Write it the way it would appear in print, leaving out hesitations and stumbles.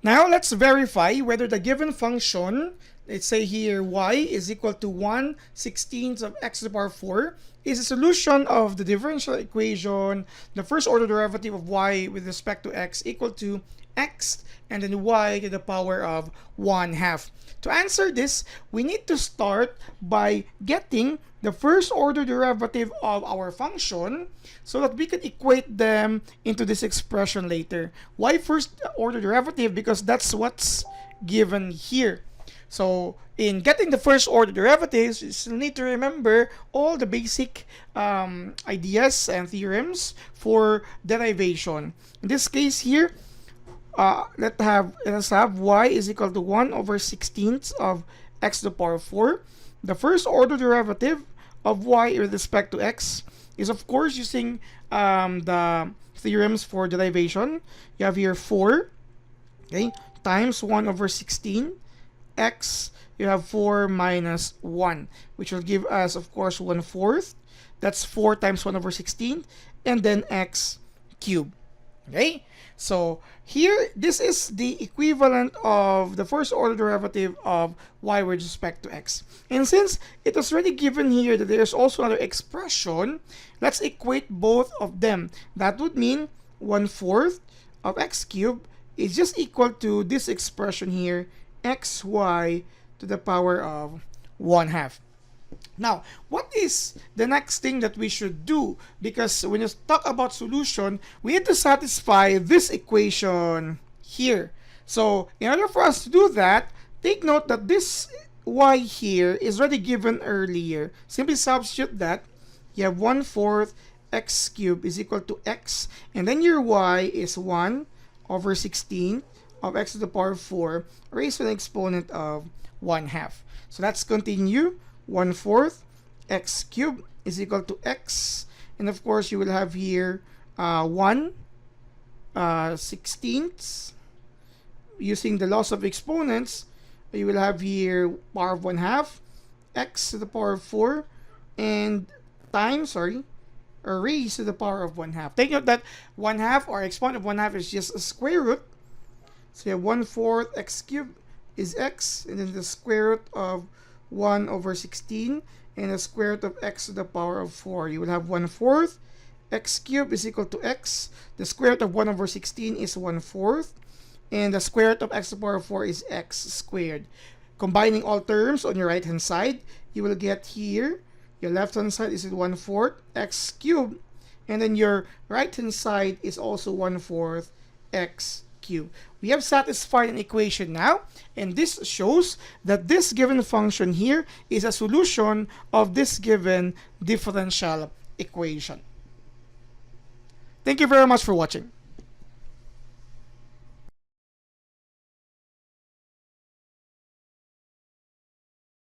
Now let's verify whether the given function, let's say here y is equal to 1/16 of x to the power 4, is a solution of the differential equation, the first order derivative of y with respect to x equal to x and then y to the power of 1/2. To answer this, we need to start by getting the first order derivative of our function so that we can equate them into this expression later. Why first order derivative? Because that's what's given here. So in getting the first order derivatives, you still need to remember all the basic ideas and theorems for derivation. In this case here, let's have y is equal to 1/16 of x to the power 4. The first order derivative of y with respect to x is of course using the theorems for derivation. You have here 4, okay, times 1/16 x. You have 4 minus 1, which will give us of course 1/4. That's 4 times 1/16, and then x cubed. Okay, so here this is the equivalent of the first order derivative of y with respect to x. And since it was already given here that there's also another expression, let's equate both of them. That would mean 1/4 of x cubed is just equal to this expression here, xy to the power of 1/2. Now, what is the next thing that we should do? Because when you talk about solution, we need to satisfy this equation here. So, in order for us to do that, take note that this y here is already given earlier. Simply substitute that. You have 1/4 x cubed is equal to x, and then your y is 1/16 of x to the power 4 raised to the exponent of 1/2. So let's continue. 1/4 x cubed is equal to x, and of course you will have here 1/16. Using the laws of exponents, you will have here power of 1/2 x to the power of 4 and times, or raised to the power of 1/2. Take note that 1/2 or exponent of 1/2 is just a square root. So you have 1/4 x cubed is x, and then the square root of 1/16 and the square root of x to the power of 4. You will have 1/4 x cubed is equal to x. The square root of 1/16 is 1/4, and the square root of x to the power of 4 is x squared. Combining all terms on your right hand side, you will get here your left hand side is 1/4 x cubed, and then your right hand side is also 1/4 x cubed. We have satisfied an equation now, and this shows that this given function here is a solution of this given differential equation. Thank you very much for watching.